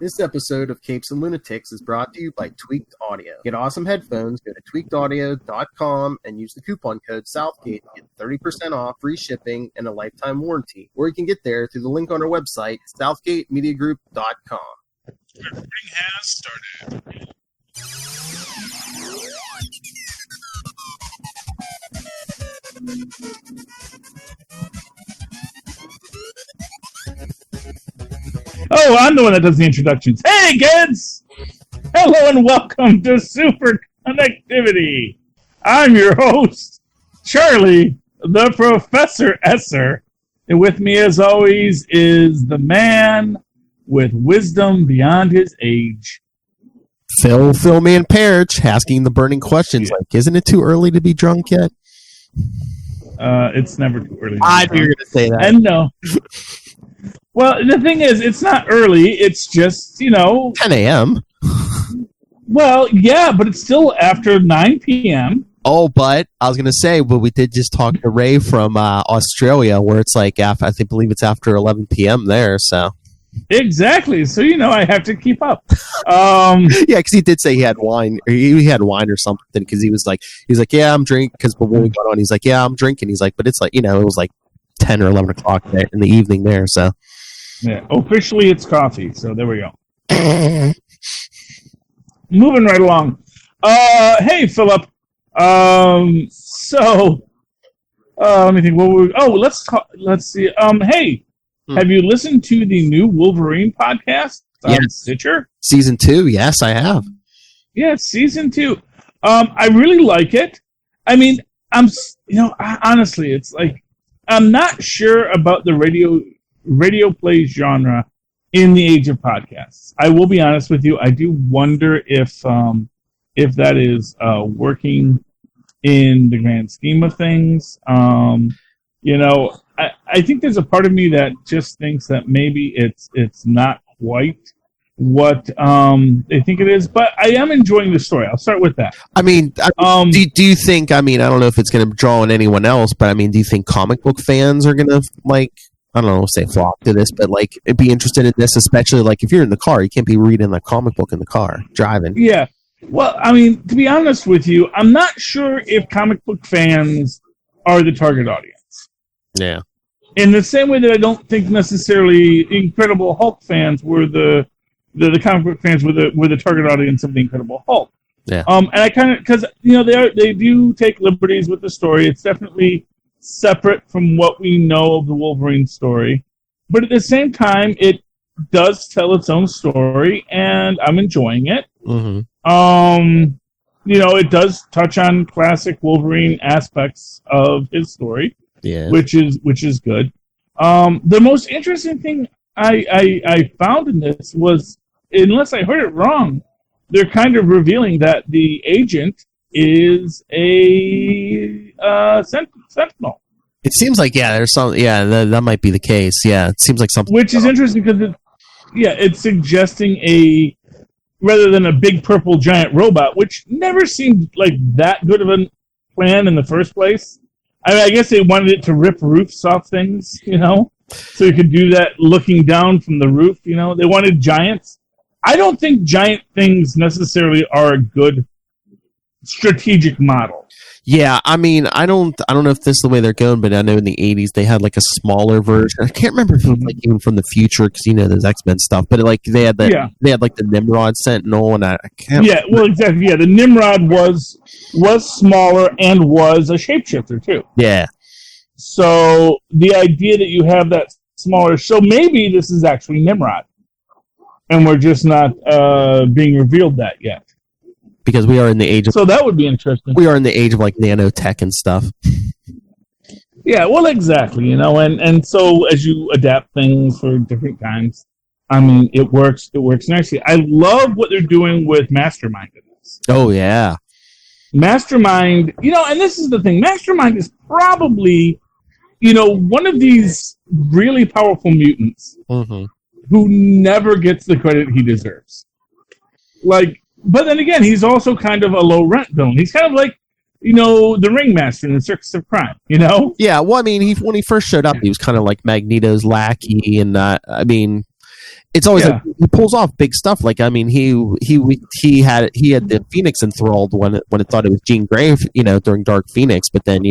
This episode of Capes and Lunatics is brought to you by Tweaked Audio. Get awesome headphones, go to tweakedaudio.com and use the coupon code Southgate to get 30% off, free shipping, and a lifetime warranty. Or you can get there through the link on our website, southgatemediagroup.com. Recording has started. Oh, I'm the one that does the introductions. Hey, kids! Hello and welcome to Superconnectivity. I'm your host, Charlie, the Professor Esser. And with me, as always, is the man with wisdom beyond his age. Phil, me, and Perich asking the burning questions like, isn't it too early to be drunk yet? It's never too early. I knew you were going to say that. And no. Well, the thing is, it's not early. It's just, 10 a.m. Well, yeah, but it's still after 9 p.m. Oh, but I was going to say, but we did just talk to Ray from Australia, where it's like, I believe it's after 11 p.m. there, so. Exactly. So, I have to keep up. Yeah, because he did say he had wine. Or he had wine or something, because he was like, yeah, I'm drinking. Because when we got on, he's like, yeah, I'm drinking. He's like, but it's like, it was like 10 or 11 o'clock there in the evening there, so. Yeah, officially it's coffee, so there we go. Moving right along. Hey, Philip. Let me think. Let's talk. Let's see. Hey, have you listened to the new Wolverine podcast on Stitcher? Season 2, yes, I have. Yeah, season 2. I really like it. I mean, honestly, it's like I'm not sure about the radio play genre in the age of podcasts. I will be honest with you. I do wonder if that is working in the grand scheme of things. I think there's a part of me that just thinks that maybe it's not quite what they think it is, but I am enjoying the story. I'll start with that. I mean, do you think, I don't know if it's going to draw on anyone else, but do you think comic book fans are going to, I don't know, say flock to this, but be interested in this, especially if you're in the car, you can't be reading the comic book in the car, driving. Yeah. Well, to be honest with you, I'm not sure if comic book fans are the target audience. Yeah. In the same way that I don't think necessarily Incredible Hulk fans were the comic book fans were the target audience of the Incredible Hulk. Yeah. And I kind of, because they do take liberties with the story. It's definitely separate from what we know of the Wolverine story, but at the same time, it does tell its own story, and I'm enjoying it. Mm-hmm. It does touch on classic Wolverine aspects of his story, which is good. The most interesting thing I found in this was, unless I heard it wrong, they're kind of revealing that the agent is a Sentinel. It seems like, there's some, that might be the case. Yeah, it seems like something. Which is interesting because, it's suggesting rather than a big purple giant robot, which never seemed like that good of a plan in the first place. I guess they wanted it to rip roofs off things, so you could do that looking down from the roof, They wanted giants. I don't think giant things necessarily are a good strategic model. Yeah, I don't know if this is the way they're going, but I know in the 80s they had a smaller version. I can't remember if it was even from the future, because there's X-Men stuff, but they had the Nimrod Sentinel, and I can't. Yeah, well, exactly. Yeah, the Nimrod was smaller and was a shapeshifter too. Yeah. So the idea that you have that smaller, so maybe this is actually Nimrod, and we're just not being revealed that yet. Because we are in the age of... So that would be interesting. We are in the age of, nanotech and stuff. Yeah, well, exactly, and so as you adapt things for different times, it works nicely. I love what they're doing with Mastermind in this. Oh, yeah. Mastermind, and this is the thing, Mastermind is probably, one of these really powerful mutants who never gets the credit he deserves. But then again, he's also kind of a low-rent villain. He's kind of like, the ringmaster in the Circus of Crime, Yeah, well, when he first showed up, he was kind of like Magneto's lackey, and, it's always like he pulls off big stuff. Like, I mean, he had the Phoenix enthralled when it thought it was Jean Grey, during Dark Phoenix, but then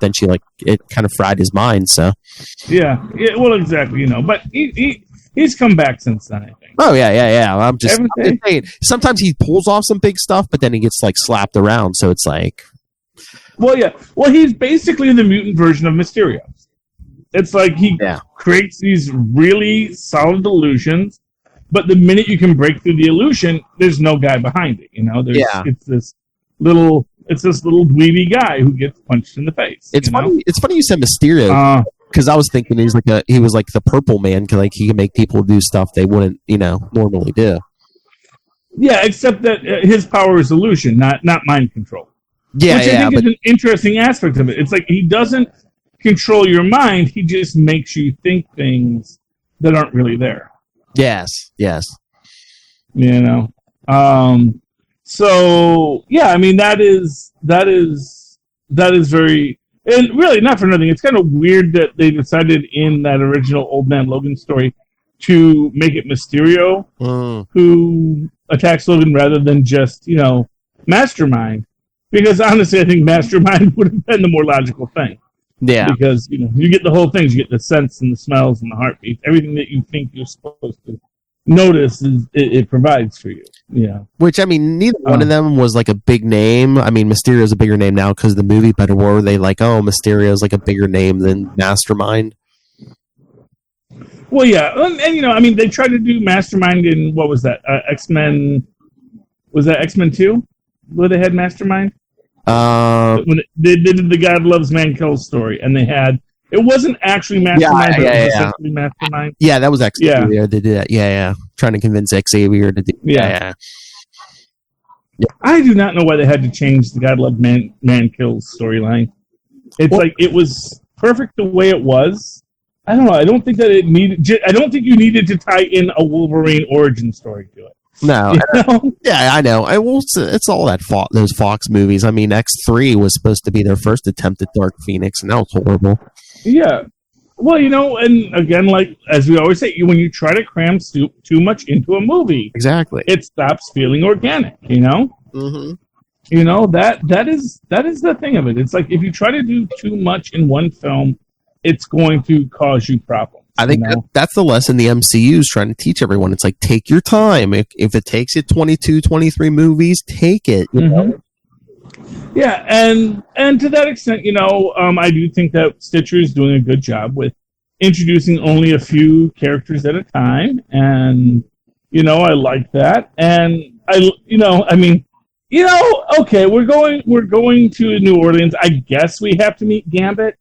then she it kind of fried his mind. So yeah, well, exactly, but he's come back since then, I think. Oh yeah. I'm just saying. Sometimes he pulls off some big stuff, but then he gets slapped around. So it's like, well, yeah, well, he's basically the mutant version of Mysterio. It's like he creates these really solid illusions, but the minute you can break through the illusion, there's no guy behind it. It's this little dweeby guy who gets punched in the face. It's funny. It's funny you said Mysterio, because I was thinking he was like the Purple Man, because he can make people do stuff they wouldn't normally do. Yeah, except that his power is illusion, not mind control. Yeah, which I think is an interesting aspect of it. It's like he doesn't control your mind, he just makes you think things that aren't really there. Yes. So yeah, I mean that is very, and really not for nothing. It's kind of weird that they decided in that original Old Man Logan story to make it Mysterio who attacks Logan rather than just Mastermind, because honestly I think Mastermind would have been the more logical thing. Yeah, because you get the whole thing. You get the sense and the smells and the heartbeat. Everything that you think you're supposed to notice it provides for you. Yeah. Which, I mean, neither one of them was like a big name. I mean, Mysterio's a bigger name now because of the movie, but were they like, oh, Mysterio's like a bigger name than Mastermind? Well, yeah, and I mean, they tried to do Mastermind in what was that? X-Men? Was that X-Men 2? Where they had Mastermind? When they did the God Loves Man Kills story, and it wasn't actually Mastermind, but it was essentially Mastermind. Yeah, that was Xavier. Yeah. They did that. Yeah. Trying to convince Xavier to do. Yeah. I do not know why they had to change the God Loves Man Kills storyline. It's like it was perfect the way it was. I don't know. I don't think that it needed. I don't think you needed to tie in a Wolverine origin story to it. No, yeah, I know. It's all that those Fox movies. I mean, X3 was supposed to be their first attempt at Dark Phoenix, and that was horrible. Yeah, well, and again, like as we always say, when you try to cram too much into a movie, exactly, it stops feeling organic. Mm-hmm. That is the thing of it. It's like if you try to do too much in one film, it's going to cause you problems. I think that's the lesson the MCU is trying to teach everyone. It's like, take your time. If it takes you 22, 23 movies, take it. Yeah, and to that extent, I do think that Stitcher is doing a good job with introducing only a few characters at a time, and I like that. And okay, we're going to New Orleans. I guess we have to meet Gambit.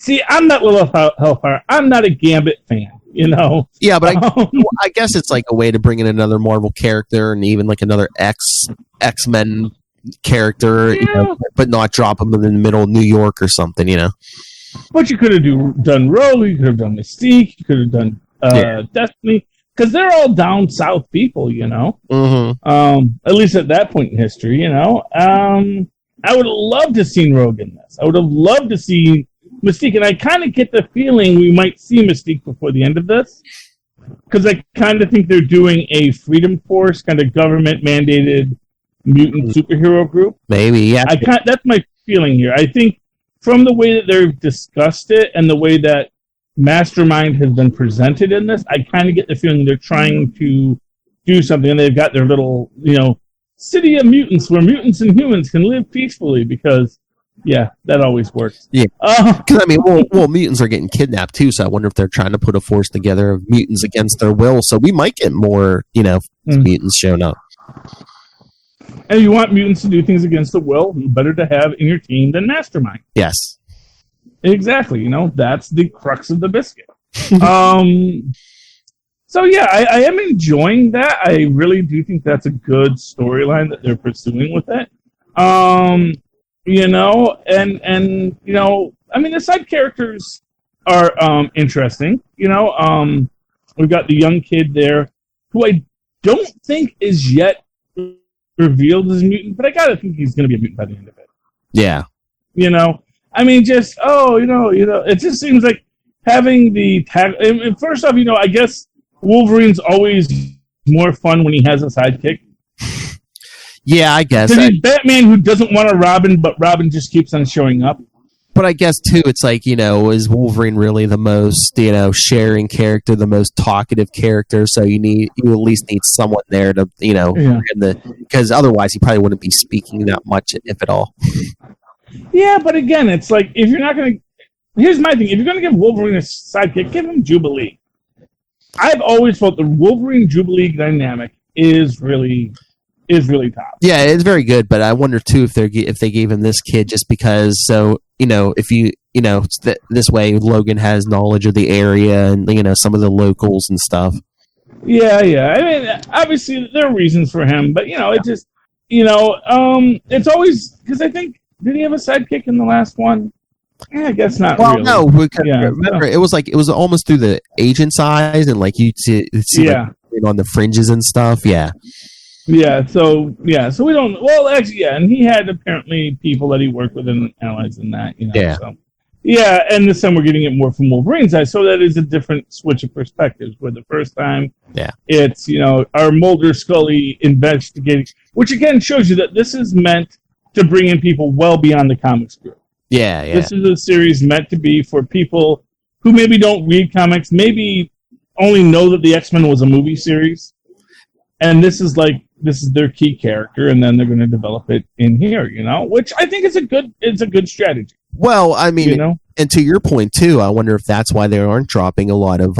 See, I'm not Little Hellfire. I'm not a Gambit fan, Yeah, but I guess it's like a way to bring in another Marvel character and even like another X-Men character, but not drop them in the middle of New York or something, But you could have done Rogue, you could have done Mystique, you could have done Destiny, because they're all down south people, Mm-hmm. At least at that point in history, I would have loved to have seen Rogue in this. I would have loved to see Mystique, and I kind of get the feeling we might see Mystique before the end of this, because I kind of think they're doing a Freedom Force kind of government-mandated mutant superhero group. Maybe, yeah. That's my feeling here. I think from the way that they've discussed it and the way that Mastermind has been presented in this, I kind of get the feeling they're trying to do something, and they've got their little, city of mutants where mutants and humans can live peacefully, because yeah, that always works. Yeah, because mutants are getting kidnapped too, so I wonder if they're trying to put a force together of mutants against their will. So we might get more, mutants showing up. And you want mutants to do things against the will, better to have in your team than Mastermind. Yes, exactly. That's the crux of the biscuit. So yeah, I am enjoying that. I really do think that's a good storyline that they're pursuing with it. The side characters are interesting. We've got the young kid there, who I don't think is yet revealed as a mutant, but I gotta think he's gonna be a mutant by the end of it. Yeah. It just seems like having the tag. And first off, I guess Wolverine's always more fun when he has a sidekick. Yeah, I guess. Because he's Batman who doesn't want a Robin, but Robin just keeps on showing up. But I guess, too, it's like, is Wolverine really the most, sharing character, the most talkative character? So you at least need someone there to, because otherwise he probably wouldn't be speaking that much, if at all. Yeah, but again, it's like, if you're not going to, here's my thing, if you're going to give Wolverine a sidekick, give him Jubilee. I've always felt the Wolverine-Jubilee dynamic is really top. Yeah, it's very good, but I wonder, too, if they gave him this kid just because, so, if you, this way Logan has knowledge of the area and, some of the locals and stuff. Yeah. I mean, obviously there are reasons for him, but, it just, it's always, because I think, did he have a sidekick in the last one? I guess not. Well, really. No, remember, it was almost through the agent's eyes, and like you see on the fringes and stuff. Yeah. So we don't. Well, actually, and he had apparently people that he worked with and allies in that. Yeah. So, and this time we're getting it more from Wolverine's side, so that is a different switch of perspectives. Where the first time, it's our Mulder Scully investigating, which again shows you that this is meant to bring in people well beyond the comics group. Yeah. This is a series meant to be for people who maybe don't read comics, maybe only know that the X-Men was a movie series, and this is their key character, and then they're going to develop it in here, which I think is a good strategy. Well, I mean, and to your point too, I wonder if that's why they aren't dropping a lot of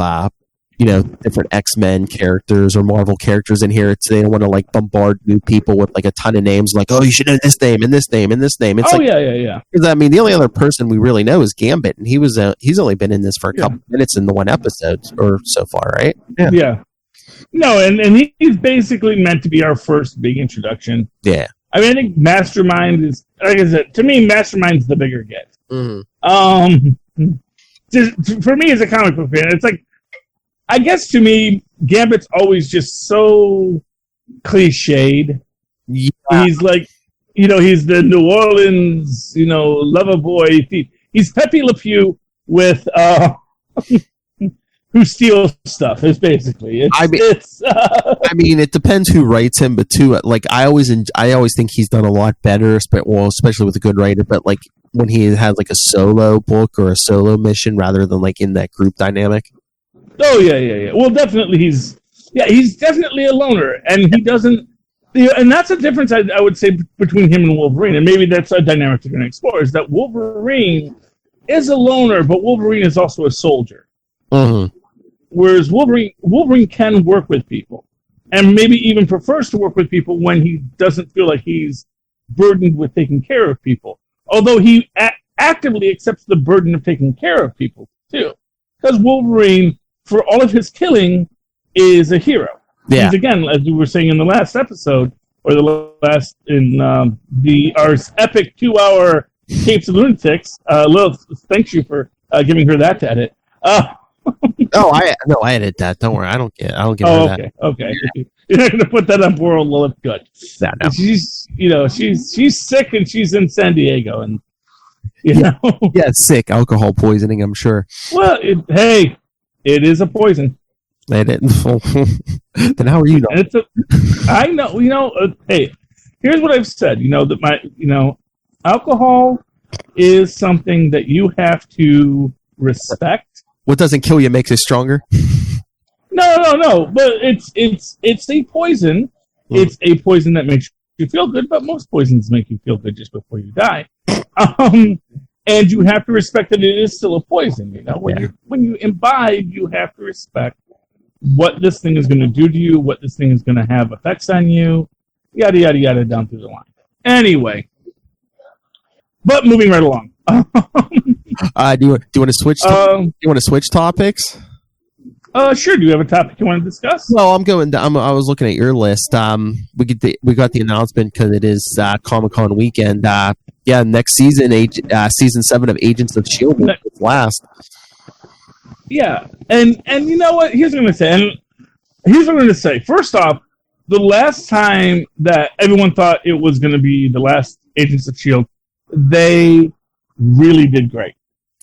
different X-Men characters or Marvel characters in here. They don't want to bombard new people with a ton of names. Like, oh, you should know this name and this name and this name. It's yeah. Because I mean, the only other person we really know is Gambit, and he's only been in this for a couple minutes in the one episode or so far, right? Yeah. No, and he's basically meant to be our first big introduction. Yeah. I mean, I think Mastermind is, like I said, to me, Mastermind's the bigger get. Mm-hmm. Just, for me as a comic book fan, it's like, I guess to me, Gambit's always just so cliched. Yeah. He's like, he's the New Orleans, lover boy thief. He's Pepe Le Pew with, who steals stuff, is basically. I mean, it depends who writes him, but too, I always think he's done a lot better, especially with a good writer, but when he has a solo book or a solo mission rather than in that group dynamic. Oh yeah. Well, definitely he's definitely a loner, and he doesn't. And that's a difference I would say between him and Wolverine, and maybe that's a dynamic they're going to explore. Is that Wolverine is a loner, but Wolverine is also a soldier. Mm-hmm. Whereas Wolverine can work with people, and maybe even prefers to work with people when he doesn't feel like he's burdened with taking care of people. Although he actively accepts the burden of taking care of people too, because Wolverine, for all of his killing, is a hero. Yeah. He's, again, as we were saying in the last episode, or the last in our epic 2-hour Capes of Lunatics. Lil, thanks you for giving her that to edit. I edit that. Don't worry, I don't get that. Okay. You're not gonna put that on World Lilith. Good. No. She's sick and she's in San Diego, and sick, alcohol poisoning, I'm sure. Well, it is a poison. Then how are you? I know. Hey, here's what I've said. That alcohol is something that you have to respect. What doesn't kill you makes it stronger. No. But it's a poison. It's a poison that makes you feel good, but most poisons make you feel good just before you die. And you have to respect that it is still a poison. When you imbibe, you have to respect what this thing is going to do to you, what this thing is going to have effects on you, yada yada yada down through the line. Anyway, but moving right along. Do you want to switch? Do you want to switch topics? Sure. Do you have a topic you want to discuss? Well, I was looking at your list. We got the announcement because it is Comic-Con weekend. Next season, season 7 of Agents of S.H.I.E.L.D. will last. Yeah, and you know what? Here's what I'm going to say. First off, the last time that everyone thought it was going to be the last Agents of S.H.I.E.L.D., they really did great.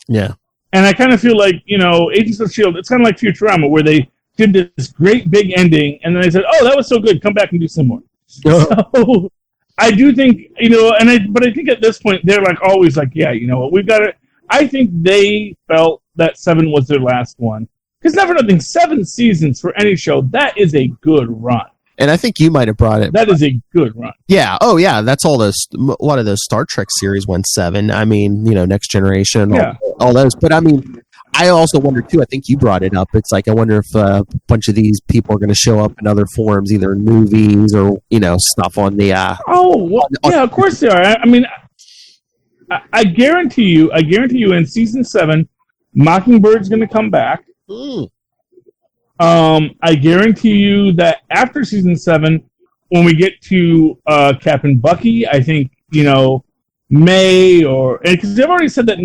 Yeah. And I kind of feel like, Agents of S.H.I.E.L.D., it's kind of like Futurama, where they did this great big ending, and then they said, oh, that was so good, come back and do some more. So I do think, but I think at this point, they're like always like, yeah, you know what, we've got it. I think they felt that 7 was their last one. Because never nothing, 7 seasons for any show, that is a good run. And I think you might have brought it. That is a good run. Yeah. Oh, yeah. That's a lot of those Star Trek series went 7. I mean, Next Generation, all those. But I mean, I also wonder too. I think you brought it up. It's like I wonder if a bunch of these people are going to show up in other forms, either in movies or stuff on the. Yeah, of course they are. I mean, I guarantee you. In season 7, Mockingbird's going to come back. I guarantee you that after season 7, when we get to Captain Bucky, I think May because they've already said that.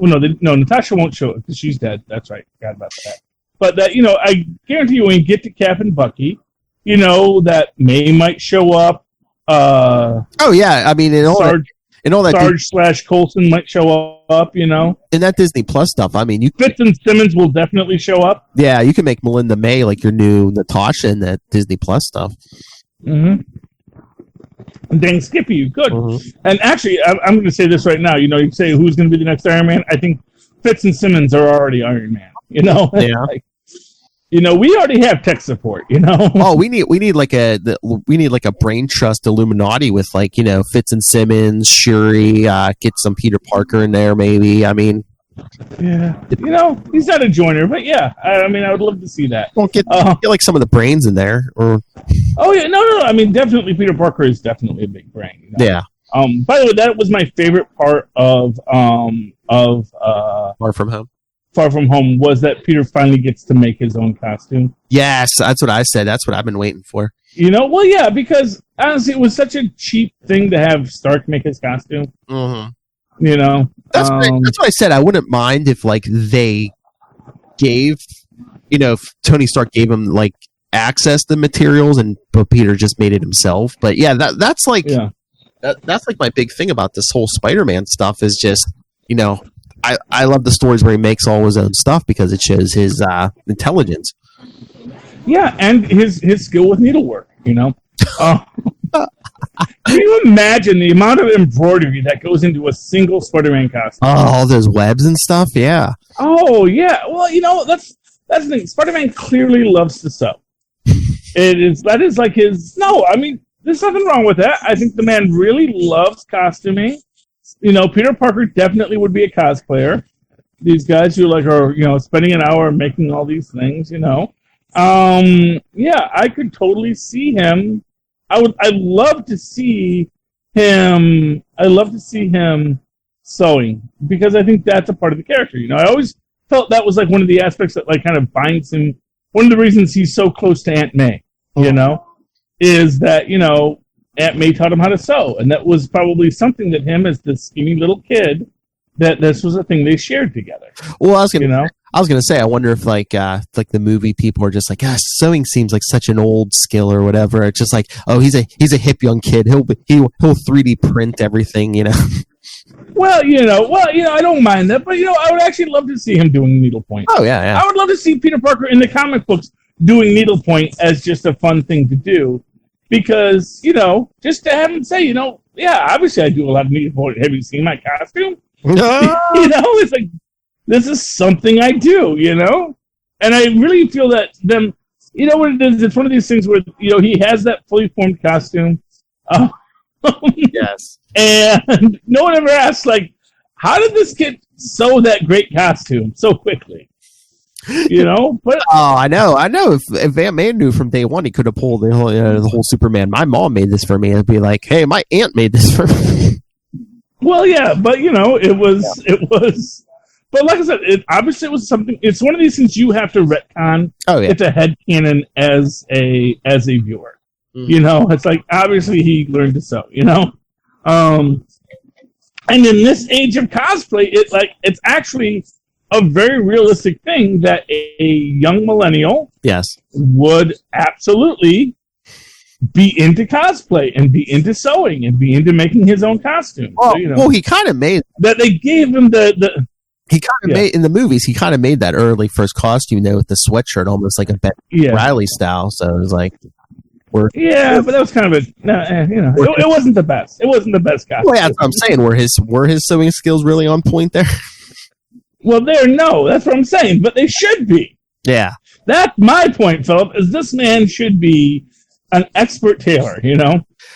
Natasha won't show it because she's dead. That's right, forgot about that. But that I guarantee you when you get to Captain Bucky, that May might show up. Oh yeah, I mean, Sarge / Coulson might show up, In that Disney Plus stuff, I mean, Fitz and Simmons will definitely show up. Yeah, you can make Melinda May like your new Natasha in that Disney Plus stuff. Mm-hmm. And dang Skippy, you could. Mm-hmm. And actually, I'm going to say this right now. You say who's going to be the next Iron Man? I think Fitz and Simmons are already Iron Man. Yeah. We already have tech support. Oh, we need like a brain trust Illuminati with Fitz and Simmons, Shuri, get some Peter Parker in there maybe. I mean, yeah, he's not a joiner, but yeah, I mean, I would love to see that. Well, get like some of the brains in there, or. Oh yeah, no. I mean, definitely Peter Parker is definitely a big brain. Yeah. By the way, that was my favorite part of Far From Home. Far From Home was that Peter finally gets to make his own costume. Yes, that's what I said. That's what I've been waiting for. Well, yeah, because honestly, it was such a cheap thing to have Stark make his costume. Mm-hmm. That's what I said. I wouldn't mind if they gave, if Tony Stark gave him access to materials but Peter just made it himself. But yeah, that's that's my big thing about this whole Spider-Man stuff is just, I love the stories where he makes all his own stuff because it shows his intelligence. Yeah, and his skill with needlework, Can you imagine the amount of embroidery that goes into a single Spider-Man costume? Oh, all those webs and stuff, yeah. Oh, yeah. Well, that's the thing. Spider-Man clearly loves to sew. That is like his... No, I mean, there's nothing wrong with that. I think the man really loves costuming. Peter Parker definitely would be a cosplayer. These guys who are spending an hour making all these things, Yeah, I could totally see him. I'd love to see him. I'd love to see him sewing because I think that's a part of the character. I always felt that was one of the aspects that kind of binds him. One of the reasons he's so close to Aunt May, is that Aunt May taught him how to sew, and that was probably something that him as the skinny little kid, that this was a thing they shared together. Well, I was gonna say, I wonder if the movie people are just sewing seems like such an old skill or whatever. It's just he's a hip young kid. He'll 3D print everything, Well, I don't mind that, but I would actually love to see him doing needlepoint. Oh yeah. I would love to see Peter Parker in the comic books doing needlepoint as just a fun thing to do, because just to have him say, yeah, obviously I do a lot of needlepoint. Have you seen my costume? It's like this is something I do, and I really feel that them. What it is? It's one of these things where he has that fully formed costume. Yes. And no one ever asks, how did this kid sew that great costume so quickly? But I know. If Aunt May knew from day one, he could have pulled the whole Superman. My mom made this for me. It'd be like, hey, my aunt made this for me. Well, yeah, but it was. But like I said, obviously it was something. It's one of these things you have to retcon. Oh yeah. It's a headcanon as a viewer. It's obviously he learned to sew, and in this age of cosplay, it's actually a very realistic thing that a young millennial would absolutely be into cosplay and be into sewing and be into making his own costume. Well, he kind of made that. They gave him the He kind of made in the movies. He kind of made that early first costume though with the sweatshirt, almost like a Ben Riley style. So it was like, but that was kind of it wasn't the best. It wasn't the best costume. Well, yeah, that's what I'm saying. Were his sewing skills really on point there? Well, that's what I'm saying. But they should be. Yeah, that's my point, Philip. Is this man should be an expert tailor?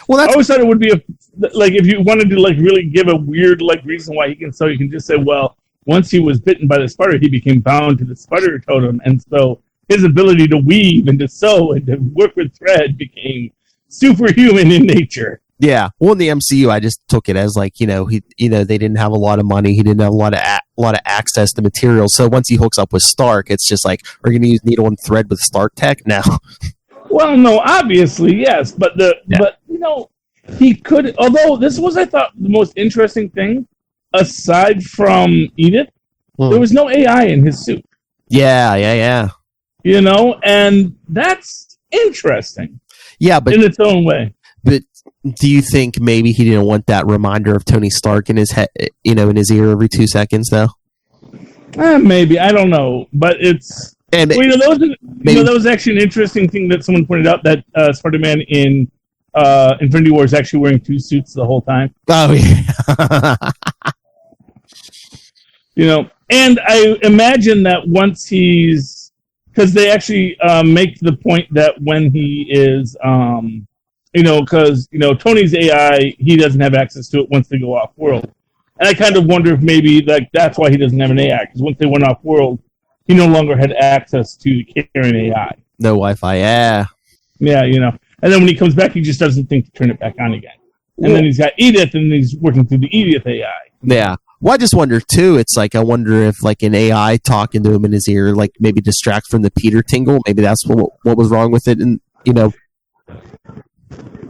Well, I always thought it would be if you wanted to really give a weird reason why he can sew, you can just say, well, once he was bitten by the spider, he became bound to the spider totem, and so his ability to weave and to sew and to work with thread became superhuman in nature. Yeah. Well, in the MCU, I just took it as they didn't have a lot of money, he didn't have a lot of access to materials. So once he hooks up with Stark, it's just like, we're going to use needle and thread with Stark tech now. Well, no, obviously yes, but he could. Although this was, I thought, the most interesting thing. Aside from Edith, there was no AI in his suit. Yeah. And that's interesting. Yeah, but in its own way. But do you think maybe he didn't want that reminder of Tony Stark in his head, in his ear every 2 seconds, though? Maybe, I don't know, but it's. That was actually an interesting thing that someone pointed out, that Spider-Man in Infinity War is actually wearing 2 suits the whole time. Oh yeah. And I imagine that once because they actually make the point that when he is, because Tony's AI, he doesn't have access to it once they go off world, and I kind of wonder if maybe that's why he doesn't have an AI, because once they went off world, he no longer had access to the Karen AI. No Wi-Fi. Yeah. Yeah, and then when he comes back, he just doesn't think to turn it back on again. And then he's got Edith, and he's working through the Edith AI. Yeah. Well, I just wonder, too, it's I wonder if, an AI talking to him in his ear, maybe distract from the Peter tingle. Maybe that's what was wrong with it, and,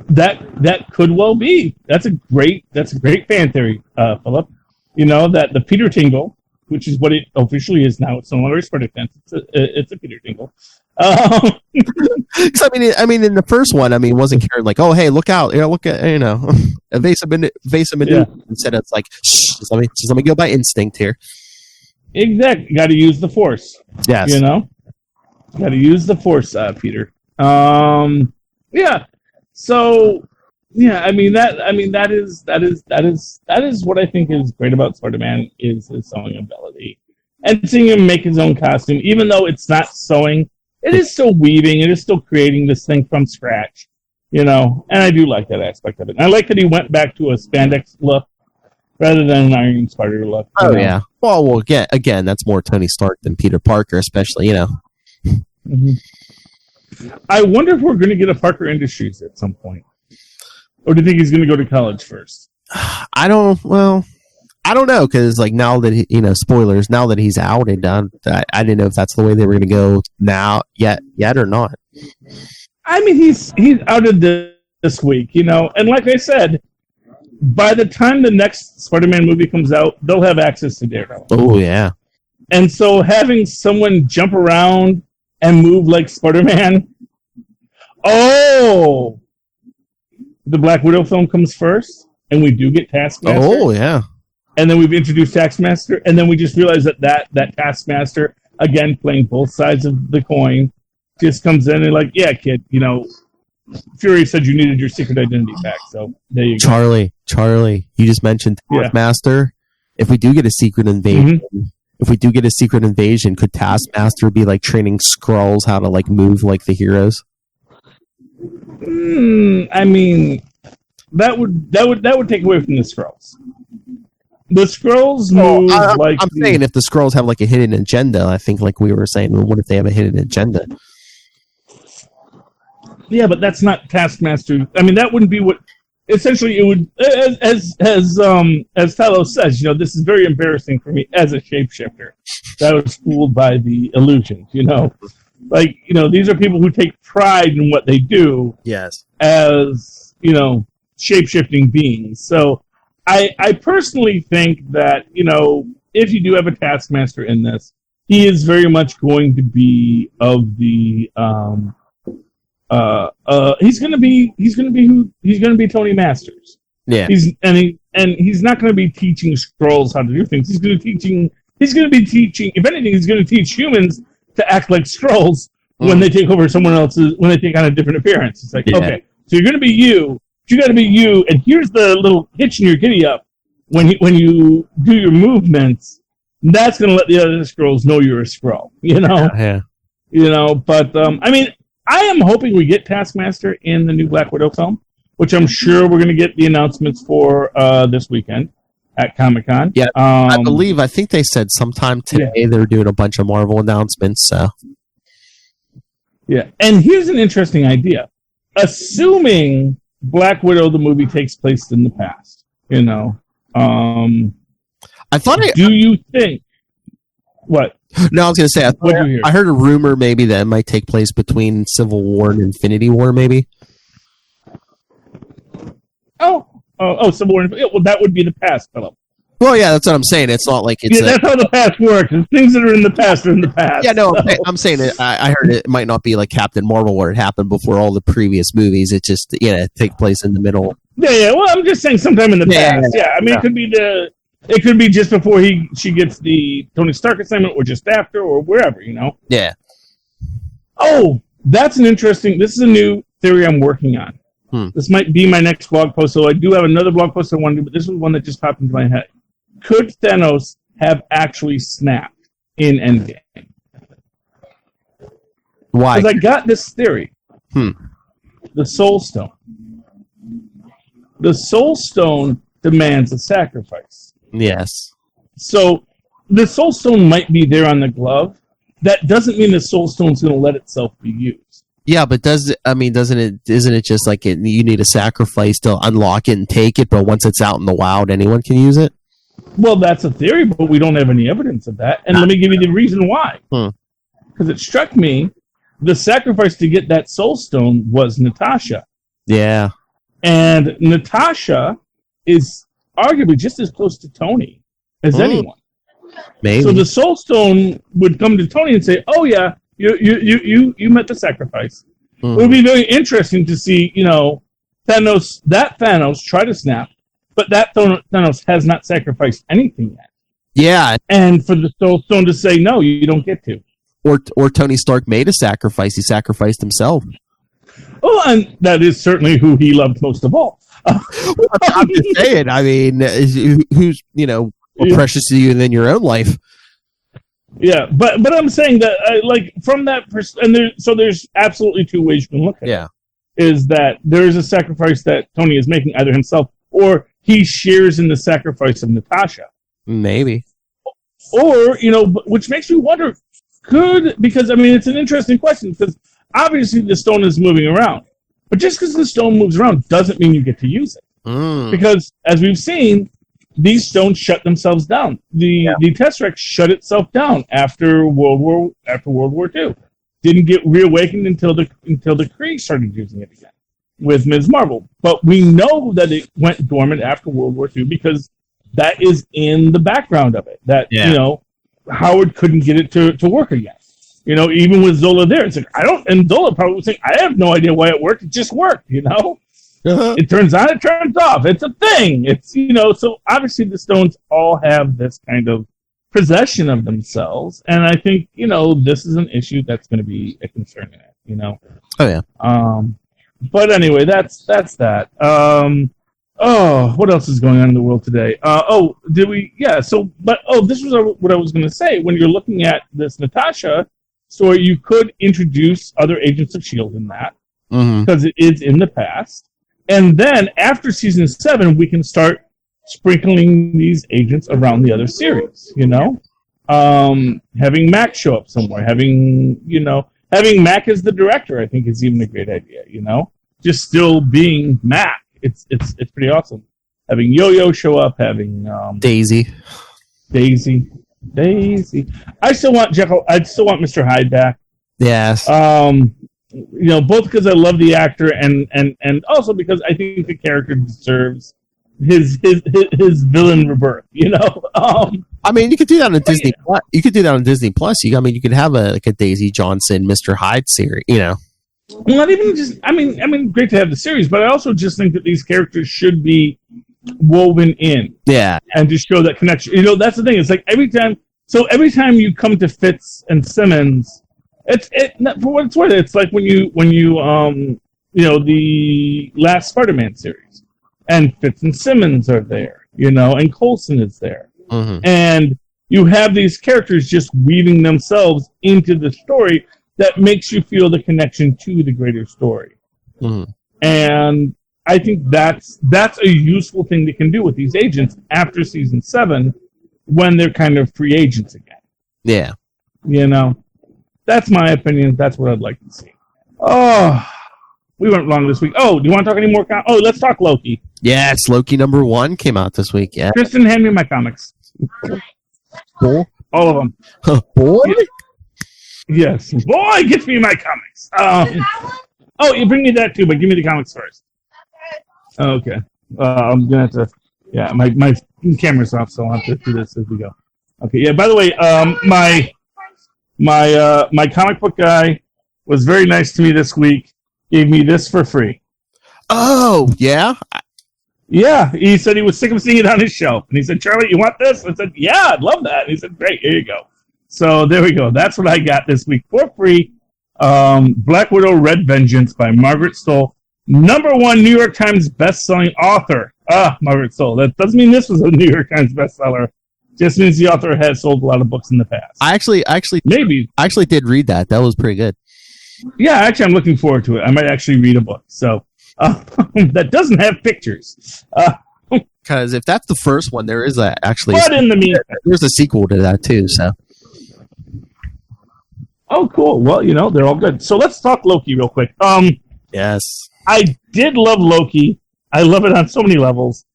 That could well be. That's a great fan theory, Philip. That the Peter tingle, which is what it officially is now, it's no longer a Spider Sense, it's a Peter tingle. Because I mean, in the first one, wasn't Karen oh, hey, look out, look at, evasive maneuver. Instead, it's shh, just let me go by instinct here. Exactly, got to use the Force. Yes, got to use the Force, Peter. Yeah. So, yeah, that is what I think is great about Spider-Man, is his sewing ability, and seeing him make his own costume, even though it's not sewing. It is still weaving. It is still creating this thing from scratch, and I do like that aspect of it. And I like that he went back to a spandex look rather than an Iron Spider look. Oh, yeah. Well, again, that's more Tony Stark than Peter Parker, especially, Mm-hmm. I wonder if we're going to get a Parker Industries at some point. Or do you think he's going to go to college first? I don't know, because now that spoilers, now that he's outed, I didn't know if that's the way they were going to go now yet or not. He's outed this week, and like I said, by the time the next Spider-Man movie comes out, they'll have access to Daredevil. Oh yeah, and so having someone jump around and move like Spider-Man. Oh, the Black Widow film comes first, and we do get Taskmaster. Oh yeah. And then we've introduced Taskmaster, and then we just realized that Taskmaster, again, playing both sides of the coin, just comes in and yeah, kid, Fury said you needed your secret identity back, so there you go. Charlie, you just mentioned Taskmaster. Yeah. If we do get a secret invasion, could Taskmaster be training Skrulls how to move like the heroes? That would take away from the Skrulls. The Skrulls move I'm saying if the Skrulls have a hidden agenda, I think we were saying, well, what if they have a hidden agenda? Yeah, but that's not Taskmaster. That wouldn't be what. Essentially, it would, as Talos says, this is very embarrassing for me as a shapeshifter. I was fooled by the illusions, these are people who take pride in what they do. Yes. As shapeshifting beings. So, I personally think that if you do have a Taskmaster in this, he is very much going to be of the he's going to be Tony Masters. Yeah. He's not going to be teaching Skrulls how to do things. He's going to be teaching he's going to be teaching. If anything, he's going to teach humans to act like Skrulls when they take over someone else's. When they take on a different appearance, it's like okay, so you're going to be you. You got to be you, and here's the little hitch in your giddy up when you do your movements. That's going to let the other Skrulls know you're a Skrull. You know. Yeah. You know, but I mean, I am hoping we get Taskmaster in the new Black Widow film, which I'm sure we're going to get the announcements for this weekend at Comic-Con. Yeah, I think they said sometime today they're doing a bunch of Marvel announcements. So, yeah, and here's an interesting idea. Assuming Black Widow, the movie, takes place in the past, you know, do you think what? No, I was going to say, I heard a rumor maybe that it might take place between Civil War and Infinity War, maybe. Oh, Civil War. Well, that would be the past, Philip. Well, yeah, that's what I'm saying. It's not like it's... Yeah, that's how the past works. Things that are in the past are in the past. Yeah, no, so. I'm saying it. I heard it might not be like Captain Marvel where it happened before all the previous movies. It just, take place in the middle. Yeah. Well, I'm just saying sometime in the past. Yeah, I mean, it could be just before she gets the Tony Stark assignment, or just after, or wherever, you know. Yeah. Oh, this is a new theory I'm working on. This might be my next blog post, so I do have another blog post I want to do, but this was one that just popped into my head. Could Thanos have actually snapped in Endgame? Why? Because I got this theory. The Soul Stone. The Soul Stone demands a sacrifice. Yes. So the Soul Stone might be there on the glove. That doesn't mean the Soul Stone's going to let itself be used. Yeah, but isn't it just like you need a sacrifice to unlock it and take it, but once it's out in the wild, anyone can use it? Well, that's a theory, but we don't have any evidence of that. And let me give you the reason why. Because it struck me, the sacrifice to get that Soul Stone was Natasha. Yeah. And Natasha is arguably just as close to Tony as anyone. Maybe. So the Soul Stone would come to Tony and say, "Oh yeah, you met the sacrifice." It would be very interesting to see, Thanos try to snap, but that Thanos has not sacrificed anything yet. Yeah. And for the Soul Stone to say, "No, you don't get to." Or Tony Stark made a sacrifice. He sacrificed himself. Oh, and that is certainly who he loved most of all. I'm just saying. I mean, who's more precious to you than your own life? Yeah, but I'm saying that from that there's absolutely two ways you can look at it. Yeah, is that there is a sacrifice that Tony is making, either himself or he shares in the sacrifice of Natasha. Maybe, or which makes me wonder. Because it's an interesting question, because obviously the stone is moving around, but just because the stone moves around doesn't mean you get to use it. Because as we've seen, these stones shut themselves down. The Tesseract shut itself down after World War II. Didn't get reawakened until the Kree started using it again with Ms. Marvel. But we know that it went dormant after World War II because that is in the background of it. That Howard couldn't get it to work again. Even with Zola there, it's like and Zola probably was saying, I have no idea why it worked. It just worked. It turns on, it turns off. It's a thing. It's so obviously the stones all have this kind of possession of themselves, and I think this is an issue that's going to be a concern in it. Oh yeah. But anyway, that's that. What else is going on in the world today? Did we? Yeah. So, this was what I was going to say. When you're looking at this Natasha story, you could introduce other Agents of S.H.I.E.L.D. in that because it is in the past. And then after season 7, we can start sprinkling these agents around the other series. Having Mac show up somewhere, having Mac as the director, I think is even a great idea. Just still being Mac. It's pretty awesome. Having Yo-Yo show up, having Daisy. I still want Jekyll. I still want Mr. Hyde back. Yes. Both because I love the actor and also because I think the character deserves his villain rebirth. You could do that on Disney. You could do that on Disney Plus. You could have a Daisy Johnson, Mr. Hyde series. Well, not even just. Great to have the series, but I also just think that these characters should be woven in. Yeah, and to show that connection. That's the thing. It's like every time So every time you come to Fitz and Simmons, for what it's worth, it's like when you the last Spider-Man series, and Fitz and Simmons are there, and Coulson is there, and you have these characters just weaving themselves into the story that makes you feel the connection to the greater story. And I think that's a useful thing they can do with these agents after season 7 when they're kind of free agents again. Yeah. That's my opinion. That's what I'd like to see. Oh, we went long this week. Oh, do you want to talk any more? Let's talk Loki. Yeah, it's Loki #1 came out this week. Yeah. Kristen, hand me my comics. Boy? All of them. Boy? Yes. Boy, get me my comics. You bring me that too, but give me the comics first. Okay. I'm going to have to... Yeah, my camera's off, so I'll have to do this as we go. Okay, yeah, by the way, my comic book guy was very nice to me this week. Gave me this for free. Oh, yeah? Yeah, he said he was sick of seeing it on his shelf. And he said, Charlie, you want this? I said, yeah, I'd love that. And he said, great, here you go. So there we go. That's what I got this week for free. Black Widow Red Vengeance by Margaret Stohl. #1 New York Times best-selling author. Margaret Stohl. That doesn't mean this was a New York Times bestseller. Just means the author has sold a lot of books in the past. I actually did read that. That was pretty good. Yeah, actually, I'm looking forward to it. I might actually read a book. So that doesn't have pictures. Because if that's the first one, there is actually. But in the meantime, there's a sequel to that too. So. Oh, cool. Well, they're all good. So let's talk Loki real quick. Yes. I did love Loki. I love it on so many levels.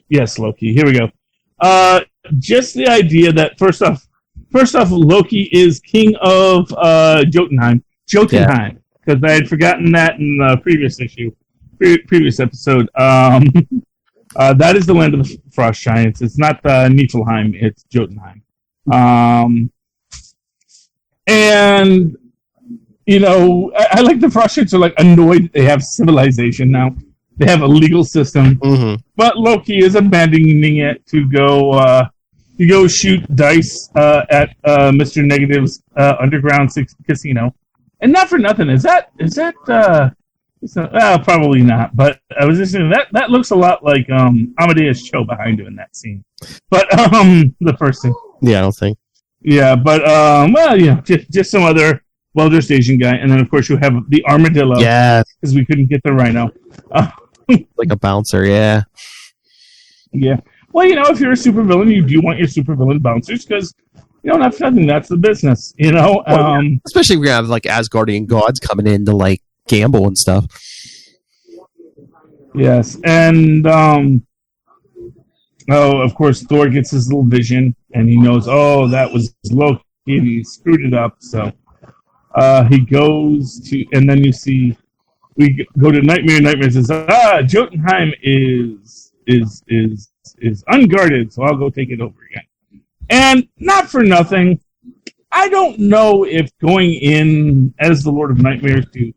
Yes, Loki. Here we go. Just the idea that first off, Loki is king of Jotunheim. Jotunheim, because I had forgotten that in the previous episode. That is the land of the frost giants. It's not Niflheim. It's Jotunheim. And I like the frost giants are like annoyed they have civilization now. They have a legal system, but Loki is abandoning it to go shoot dice at Mr. Negative's underground casino, and not for nothing. Is that probably not. But I was just saying that looks a lot like Amadeus Cho behind him in that scene. But the first thing, yeah, I don't think. Yeah, but just some other welder station guy, and then of course you have the armadillo. Yeah, because we couldn't get the rhino. Like a bouncer, yeah. Yeah. Well, if you're a supervillain, you do want your supervillain bouncers because, not for nothing, that's the business, Well, especially if we have, like, Asgardian gods coming in to, like, gamble and stuff. Yes. And, of course, Thor gets his little vision, and he knows, that was Loki, and he screwed it up, so he goes to, and then you see, we go to Nightmare. Nightmare says, Jotunheim is unguarded, so I'll go take it over again. And not for nothing, I don't know if going in as the Lord of Nightmares to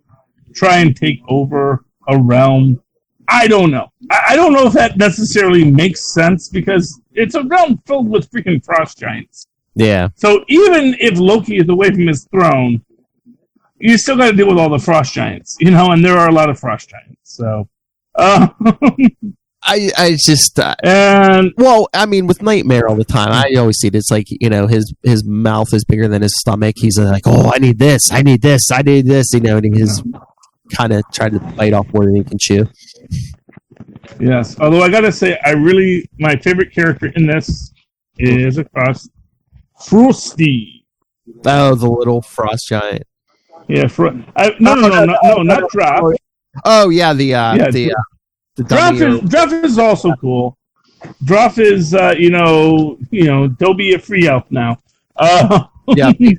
try and take over a realm, I don't know. I don't know if that necessarily makes sense because it's a realm filled with freaking frost giants. Yeah. So even if Loki is away from his throne, you still got to deal with all the frost giants, and there are a lot of frost giants. So, I just with Nightmare all the time, I always see it. It's like his mouth is bigger than his stomach. He's like, I need this, and he's kind of trying to bite off more than he can chew. Yes, although I gotta say, my favorite character in this is, of course, Frosty. Oh, the little frost giant. Yeah, not Drop. Oh yeah, the Druff is also cool. Druff is don't be a free elf now. Loki,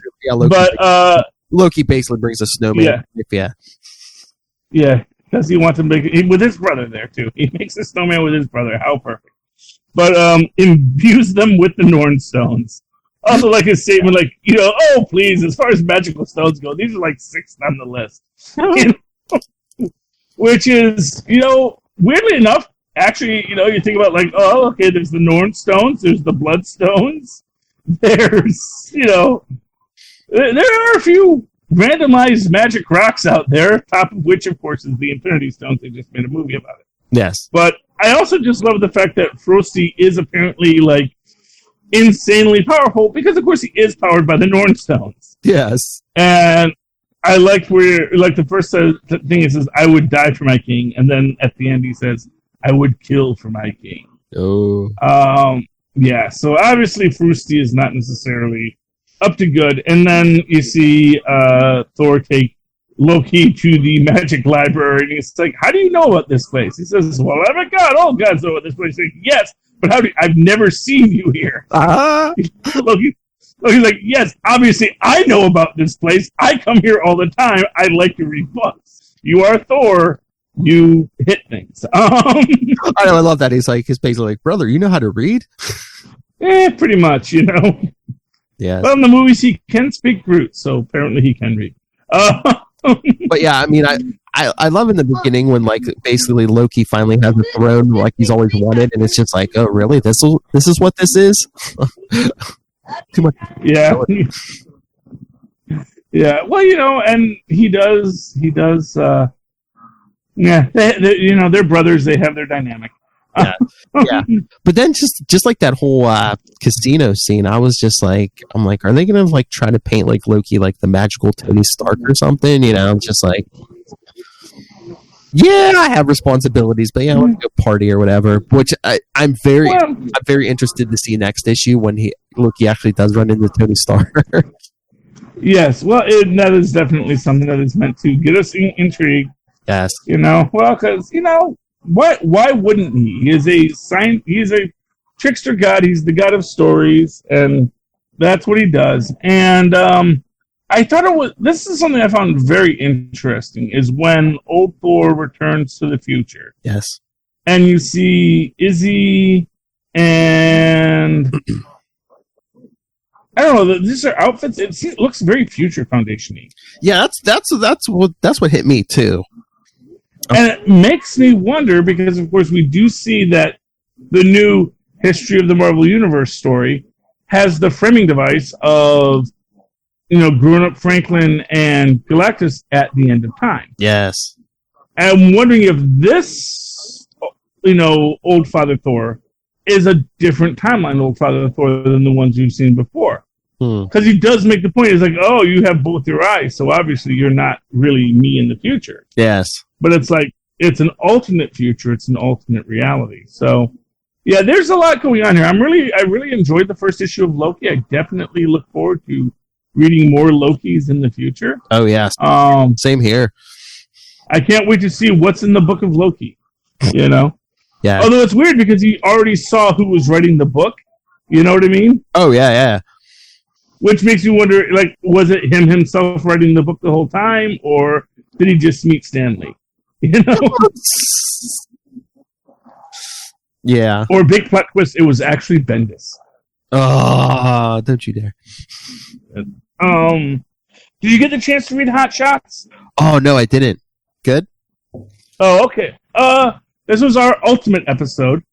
but Loki basically brings a snowman. Yeah, because he wants to make it with his brother there too. He makes a snowman with his brother. How perfect! But imbues them with the Norn stones. Also, like a statement, like, please, as far as magical stones go, these are like 6th on the list. Which is, weirdly enough, actually, you think about like, oh, okay, there's the Norn Stones, there's the Blood Stones, there's, there are a few randomized magic rocks out there, top of which, of course, is the Infinity Stones. They just made a movie about it. Yes. But I also just love the fact that Frosty is apparently, like, insanely powerful, because, of course, he is powered by the Norn Stones. Yes. And I like where, like, the first thing he says, I would die for my king, and then at the end he says, I would kill for my king. Oh. Yeah, so obviously Frosty is not necessarily up to good, and then you see Thor take Loki to the magic library, and he's like, how do you know about this place? He says, well, I'm a god, all gods know about this place. He's like, yes, but I've never seen you here. Loki's like, yes, obviously I know about this place. I come here all the time. I like to read books. You are Thor. You hit things. I love that. He's basically like, brother, you know how to read? Pretty much, Yeah. Well, in the movies, he can speak Groot, so apparently he can read. But yeah, I mean, I love in the beginning when, like, basically Loki finally has a throne like he's always wanted, and it's just like, oh, really? This is what this is? Too much. Yeah. Yeah. Well, and he does. Yeah. They're brothers. They have their dynamic. Yeah. Yeah. But then just like that whole casino scene, I was just like, I'm like, are they gonna like try to paint like Loki like the magical Tony Stark or something? I'm just like, yeah, I have responsibilities, but I want to go party or whatever. Which I'm very interested to see next issue when Loki actually does run into Tony Stark. Yes, well, that is definitely something that is meant to get us intrigued. Yes, well, because why wouldn't he? He's a trickster god. He's the god of stories, and that's what he does. And I thought this is something I found very interesting, is when old Thor returns to the future. Yes. And you see Izzy and I don't know, these are outfits. It looks very Future Foundation-y. Yeah, that's what hit me too. And it makes me wonder, because of course we do see that the new History of the Marvel Universe story has the framing device of grown-up Franklin and Galactus at the end of time. Yes. I'm wondering if this, Old Father Thor is a different timeline Old Father Thor than the ones you've seen before. Because he does make the point. He's like, oh, you have both your eyes, so obviously you're not really me in the future. Yes. But it's like, it's an alternate future. It's an alternate reality. So, yeah, there's a lot going on here. I really enjoyed the first issue of Loki. I definitely look forward to reading more Lokis in the future. Oh, yes. Same here. I can't wait to see what's in the book of Loki, Yeah. Although it's weird because he already saw who was writing the book. You know what I mean? Oh, yeah. Which makes you wonder, like, was it him himself writing the book the whole time, or did he just meet Stan Lee? Yeah. Or big plot twist, it was actually Bendis. Oh, don't you dare. Did you get the chance to read Hotshots? Oh, no, I didn't. Good? Oh, okay. This was our ultimate episode.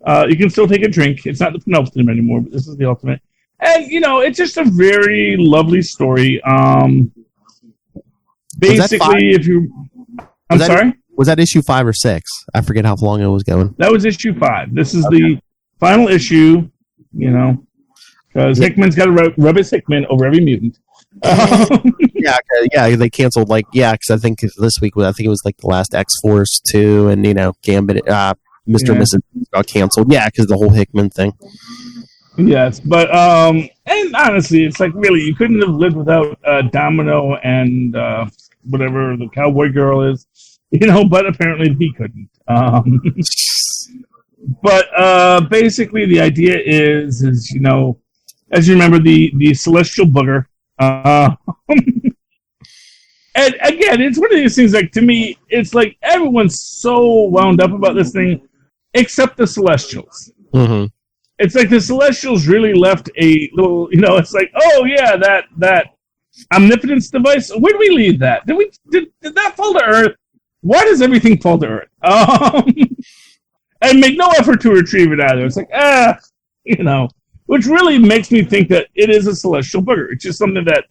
You can still take a drink. It's not the penultimate anymore, but this is the ultimate. And, it's just a very lovely story. Basically, if you... I'm sorry? Was that issue 5 or 6? I forget how long it was going. That was issue 5. This is the final issue, because Hickman's got to rub his Hickman over every mutant. Yeah, they canceled, because I think this week, it was like the last X-Force 2, and, Gambit, Mr. and Mrs. got canceled. Yeah, because the whole Hickman thing. Yes, but, and honestly, it's like, really, you couldn't have lived without Domino and whatever the cowboy girl is, but apparently he couldn't. But basically the idea is as you remember, the celestial booger, and again, it's one of these things, like, to me, it's like everyone's so wound up about this thing, except the Celestials. Mm-hmm. It's like the Celestials really left a little, it's like, oh yeah, that omnipotence device, where did we leave that? Did that fall to Earth? Why does everything fall to Earth? and make no effort to retrieve it either. It's like, which really makes me think that it is a celestial booger. It's just something that,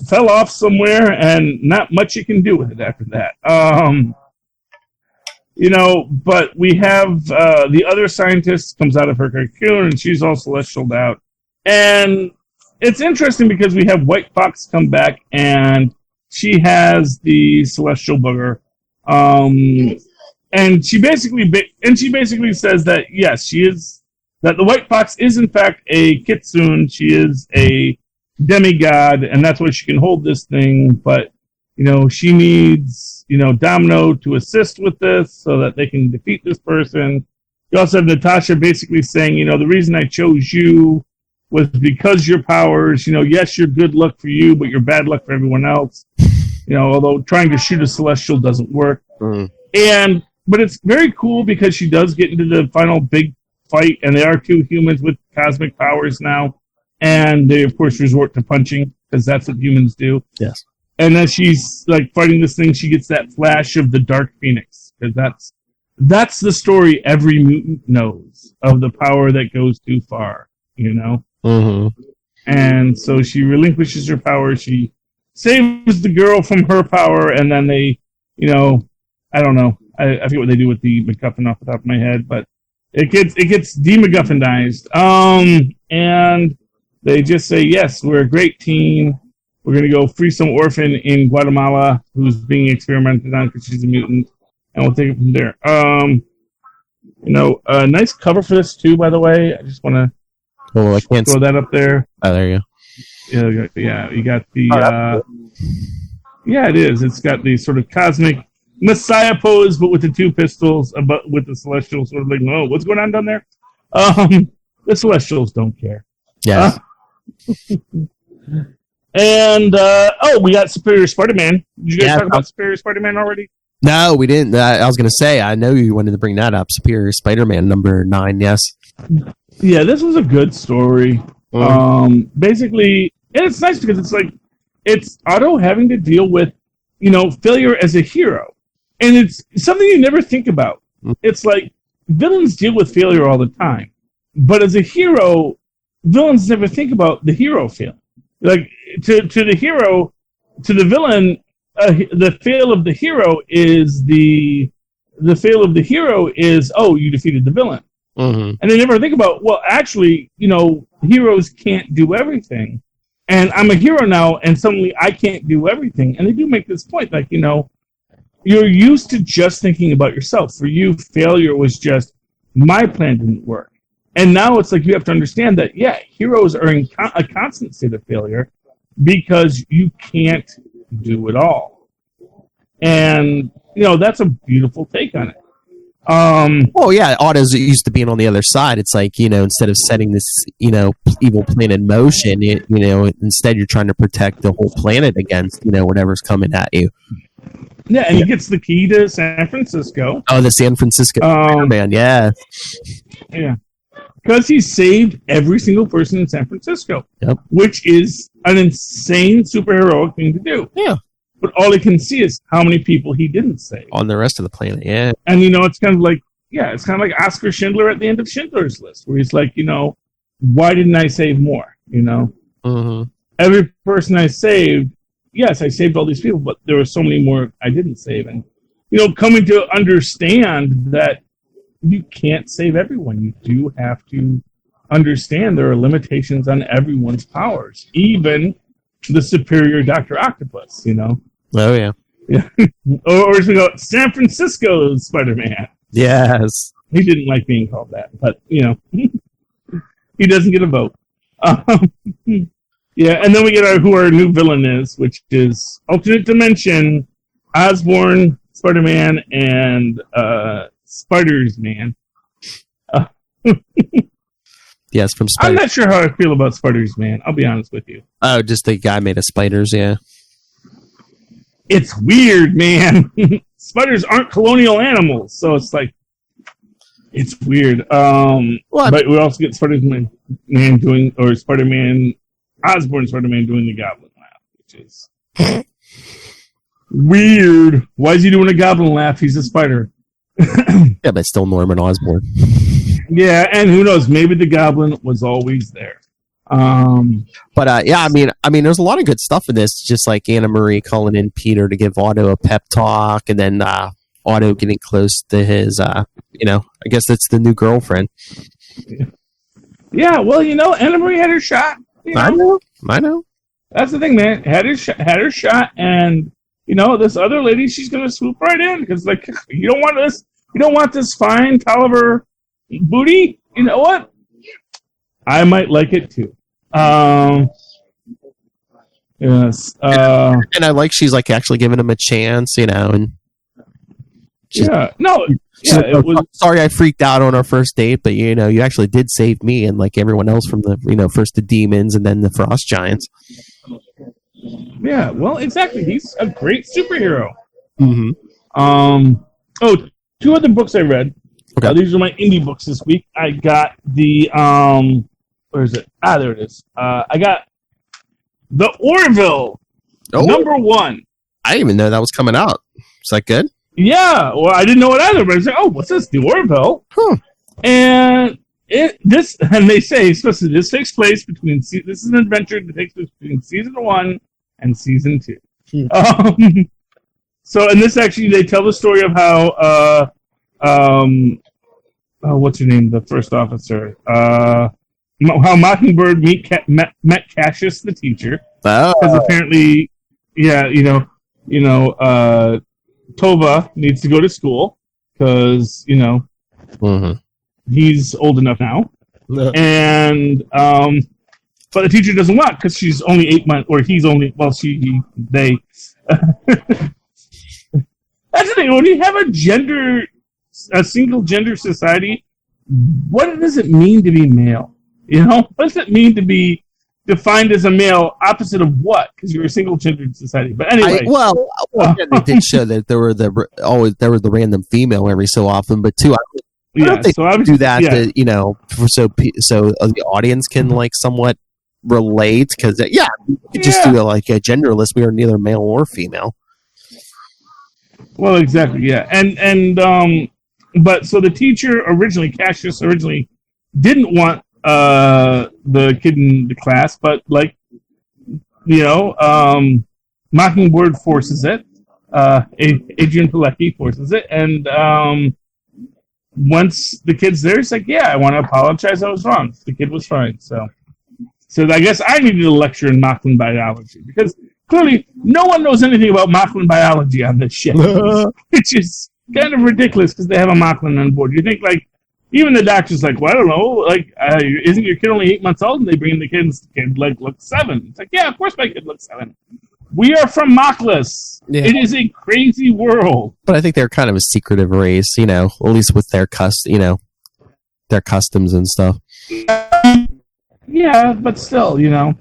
fell off somewhere, and not much you can do with it after that. But we have the other scientist comes out of her cocoon, and she's all celestialed out. And it's interesting because we have White Fox come back, and she has the celestial booger. And she basically says that, yes, she is, that the White Fox is in fact a kitsune. She is a demigod, and that's why she can hold this thing. But, she needs, Domino to assist with this so that they can defeat this person. You also have Natasha basically saying, the reason I chose you was because your powers, yes, you're good luck for you, but you're bad luck for everyone else. Although trying to shoot a celestial doesn't work. But it's very cool because she does get into the final big fight, and they are two humans with cosmic powers now. And they, of course, resort to punching, because that's what humans do. Yes. And as she's fighting this thing, she gets that flash of the Dark Phoenix, because that's the story every mutant knows of the power that goes too far, Mm-hmm. And so she relinquishes her power. She saves the girl from her power, and then they, I don't know. I forget what they do with the MacGuffin off the top of my head, but it gets de-MacGuffinized. And they just say, yes, we're a great team. We're going to go free some orphan in Guatemala who's being experimented on because she's a mutant, and we'll take it from there. A nice cover for this, too, by the way. I just want to throw that up there. Oh, there you go. Yeah, you got the... it is. It's got the sort of cosmic Messiah pose, but with the two pistols, but with the Celestials sort of like, oh, what's going on down there? The Celestials don't care. Yes. And, we got Superior Spider-Man. Did you guys talk about Superior Spider-Man already? No, we didn't. I was going to say, I know you wanted to bring that up. Superior Spider-Man number 9, yes. Yeah, this was a good story. Basically, and it's nice because it's Otto having to deal with, failure as a hero. And it's something you never think about. It's like, villains deal with failure all the time. But as a hero, villains never think about the hero failing. Like, to the hero, to the villain, the fail of the hero is oh, you defeated the villain. Mm-hmm. And they never think about, well, actually, heroes can't do everything. And I'm a hero now, and suddenly I can't do everything. And they do make this point, you're used to just thinking about yourself. For you, failure was just, my plan didn't work. And now it's like you have to understand that, heroes are in a constant state of failure because you can't do it all. And, that's a beautiful take on it. Otto's used to being on the other side. It's like, instead of setting this, evil plan in motion, instead you're trying to protect the whole planet against, whatever's coming at you. Yeah, and he gets the key to San Francisco. Oh, the San Francisco man, yeah. Yeah. Because he saved every single person in San Francisco. Yep. Which is an insane superheroic thing to do. Yeah. But all he can see is how many people he didn't save. On the rest of the planet, yeah. And, it's kind of like, it's kind of like Oscar Schindler at the end of Schindler's List, where he's like, why didn't I save more? Mm-hmm. Every person I saved, yes, I saved all these people, but there were so many more I didn't save. And, coming to understand that you can't save everyone. You do have to understand there are limitations on everyone's powers, even the superior Dr. Octopus, Oh, yeah. Or as we go, San Francisco Spider-Man. Yes. He didn't like being called that, but, he doesn't get a vote. Yeah, and then we get who our new villain is, which is alternate dimension, Osborn, Spider-Man, and Spiders Man. Yes, from Spiders. I'm not sure how I feel about Spiders Man. I'll be honest with you. Oh, just the guy made of spiders, yeah. It's weird, man. Spiders aren't colonial animals, so it's like it's weird. But we also get Spider-Man doing, or Spider-Man, Osborn Spider-Man doing the Goblin laugh, which is weird. Why is he doing a Goblin laugh? He's a spider. Yeah, but still Norman Osborn. Yeah, and who knows? Maybe the Goblin was always there. But yeah, I mean, there's a lot of good stuff in this. Just like Anna Marie calling in Peter to give Otto a pep talk, and then Otto getting close to his, I guess that's the new girlfriend. Yeah, well, Anna Marie had her shot. I know. That's the thing, man. Had her shot, and this other lady, she's gonna swoop right in because, like, you don't want this. You don't want this fine Tolliver booty. You know what? I might like it too. Yes. And I like she's like actually giving him a chance, and yeah. No. Yeah, like, it was, sorry, I freaked out on our first date, but you actually did save me and like everyone else from the first the demons and then the frost giants. Yeah, well, exactly. He's a great superhero. Mm-hmm. Two other books I read. Okay. These are my indie books this week. I got the where is it? There it is. I got the Orville #1. I didn't even know that was coming out. Is that good? Yeah, well, I didn't know it either, but I was like, "Oh, what's this? The Orville?" Huh. And they say especially this takes place between. This is an adventure that takes place between season 1 and season 2. So, and this actually, they tell the story of how what's your name? The first officer. How Mockingbird met Cassius the teacher. Because apparently, yeah, Tova needs to go to school because he's old enough now, and but the teacher doesn't want because she's only 8 months, or he's only they. That's the thing. When you have a single gender society, what does it mean to be male? What does it mean to be defined as a male? Opposite of what? Because you're a single gendered society. But anyway, they did show that there were the random female every so often, but too, I don't think they do that. Yeah. So the audience can like somewhat relate because you could just do like a genderless. We are neither male or female. Well, exactly, yeah, and but so the teacher Cassius originally didn't want the kid in the class, but like Mockingbird forces it. Adrian Pilecki forces it, and once the kid's there, it's like, yeah, I want to apologize. I was wrong. The kid was fine. So I guess I needed a lecture in Mocklin biology because clearly no one knows anything about Mocklin biology on this ship, which is kind of ridiculous because they have a Mocklin on board. You think like. Even the doctor's like, well, I don't know, like, isn't your kid only 8 months old? And they bring in the kid, and the kid, like, looks 7. It's like, yeah, of course my kid looks 7. We are from Mockless. Yeah. It is a crazy world. But I think they're kind of a secretive race, at least with their their customs and stuff. Yeah, but still, Yeah.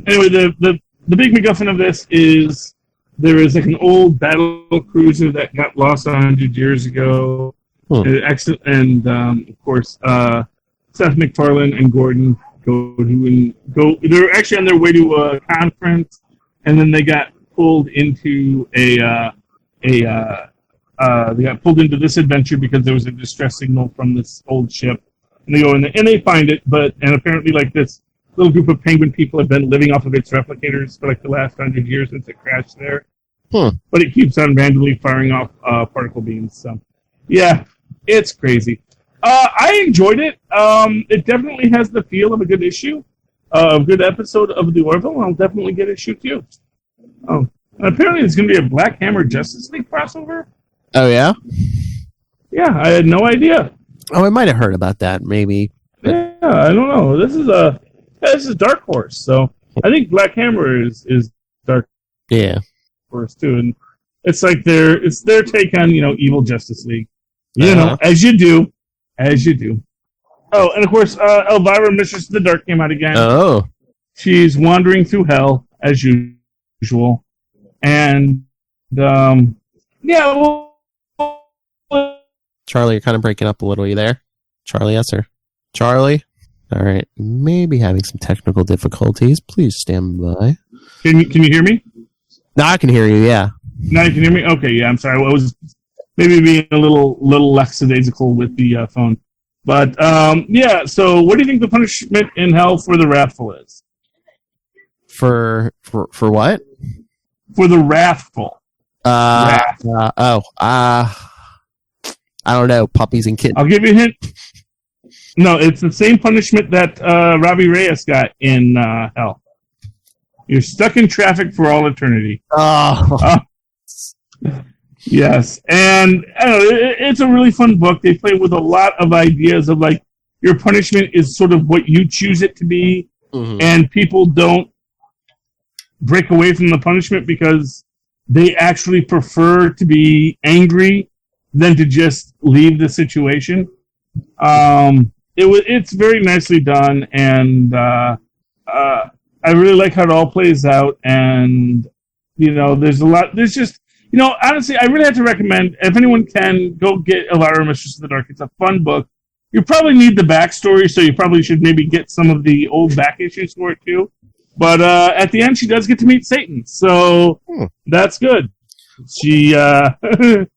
Anyway, the big MacGuffin of this is there is like an old battle cruiser that got lost 100 years ago. And of course, Seth MacFarlane and Gordon go. They're actually on their way to a conference, and then they got pulled into they got pulled into this adventure because there was a distress signal from this old ship, and they go in there, and they find it. And apparently, like this little group of penguin people have been living off of its replicators for like the last 100 years since it crashed there. But it keeps on randomly firing off particle beams. So, yeah. It's crazy. I enjoyed it. It definitely has the feel of a good issue, a good episode of the Orville. I'll definitely get issue 2. Oh, and apparently there's going to be a Black Hammer Justice League crossover. Oh yeah. Yeah, I had no idea. Oh, I might have heard about that. Maybe. Yeah, I don't know. This is Dark Horse, so I think Black Hammer is Dark. Yeah. Horse too, and it's like their take on evil Justice League. As you do. Oh, and of course, Elvira, Mistress of the Dark came out again. Oh. She's wandering through hell, as usual. And, yeah. Charlie, you're kind of breaking up a little. Are you there? Charlie, yes, sir. Charlie? All right. Maybe having some technical difficulties. Please stand by. Can you hear me? No, I can hear you, yeah. Now you can hear me? Okay, yeah, I'm sorry. maybe being a little lackadaisical with the phone. But yeah, so what do you think the punishment in hell for the wrathful is? For what? For the wrathful. I don't know. Puppies and kittens. I'll give you a hint. No, it's the same punishment that Robbie Reyes got in hell. You're stuck in traffic for all eternity. Oh. Yes, and I don't know, it's a really fun book. They play with a lot of ideas of like your punishment is sort of what you choose it to be, and people don't break away from the punishment because they actually prefer to be angry than to just leave the situation. It's very nicely done, and I really like how it all plays out. And there's just. Honestly, I really have to recommend, if anyone can, go get Elvira, Mistress of the Dark. It's a fun book. You probably need the backstory, so you probably should maybe get some of the old back issues for it, too. But at the end, she does get to meet Satan, so that's good. She, and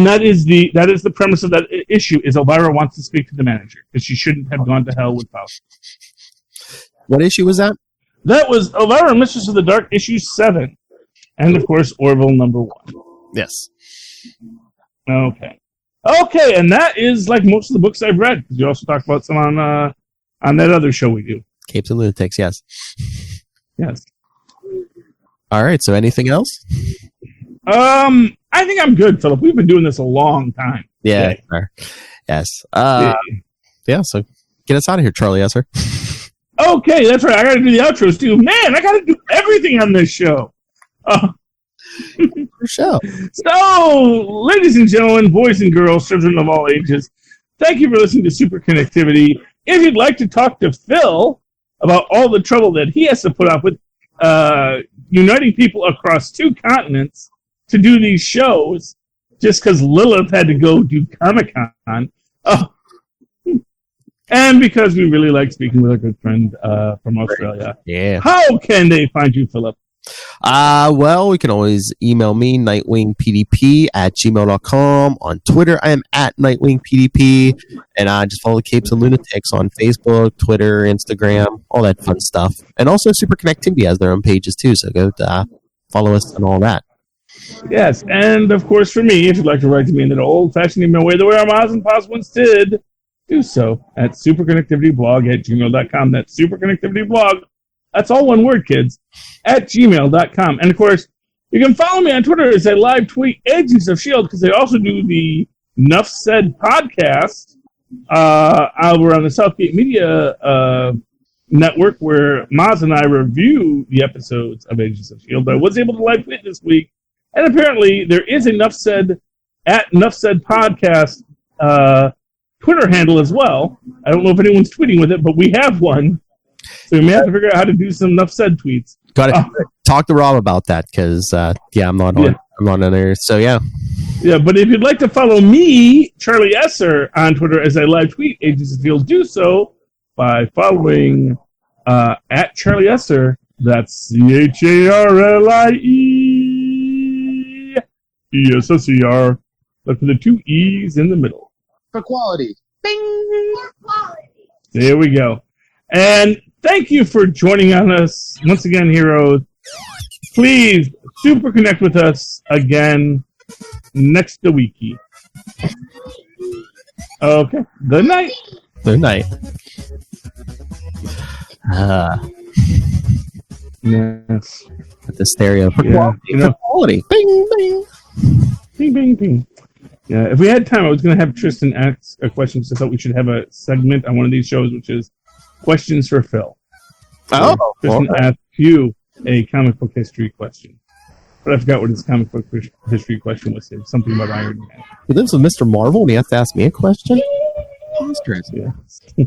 that is the premise of that issue, is Elvira wants to speak to the manager, because she shouldn't have gone to hell with power. What issue was that? That was Elvira, Mistress of the Dark, issue 7. And, of course, Orville number 1. Yes. Okay, and that is like most of the books I've read, because we also talk about some on that other show we do. Capes and Lunatics, yes. Yes. All right, so anything else? I think I'm good, Philip. We've been doing this a long time. Yeah. Sure. Yes. Yeah, so get us out of here, Charlie Esser. Okay, that's right. I got to do the outros, too. Man, I got to do everything on this show. For sure. So, ladies and gentlemen, boys and girls, children of all ages, thank you for listening to Superconnectivity. If you'd like to talk to Phil about all the trouble that he has to put up with uniting people across 2 continents to do these shows, just because Lilith had to go do Comic-Con, and because we really like speaking with our good friend from Australia. Yeah. How can they find you, Philip? Well, you can always email me, nightwingpdp@gmail.com. On Twitter, I am at nightwingpdp. And just follow Capes and Lunatics on Facebook, Twitter, Instagram, all that fun stuff. And also Superconnectivity has their own pages too, so go follow us and all that. Yes, and of course for me, if you'd like to write to me in that old-fashioned email way the way our moms and pops once did, do so at superconnectivityblog@gmail.com. That's superconnectivityblog. That's all one word, kids, at gmail.com. And, of course, you can follow me on Twitter as I live tweet Agents of S.H.I.E.L.D. because they also do the Nuff Said podcast over on the Southgate Media Network where Maz and I review the episodes of Agents of S.H.I.E.L.D. I was able to live tweet this week, and apparently there is a Nuff Said at Nuff Said podcast Twitter handle as well. I don't know if anyone's tweeting with it, but we have one. So we may have to figure out how to do some Nuff Said tweets. Got it. Talk to Rob about that because, I'm not on there. So, yeah. Yeah, but if you'd like to follow me, Charlie Esser, on Twitter as I live tweet Agents of S.H.I.E.L.D., do so by following at Charlie Esser. That's CHARLIE ESSER. Look for the 2 E's in the middle. For quality. Bing! For quality. There we go. And thank you for joining on us once again, heroes. Please super connect with us again next week. Okay. Good night. Good night. Yes. At the stereo. For quality. Bing, bing. Bing, bing, bing. Yeah, if we had time, I was going to have Tristan ask a question, because I thought we should have a segment on one of these shows, which is Questions for Phil. Oh, Tristan asked you a comic book history question. But I forgot what his comic book history question was. It was something about Iron Man. He lives with Mr. Marvel and he has to ask me a question? That's crazy. Yeah.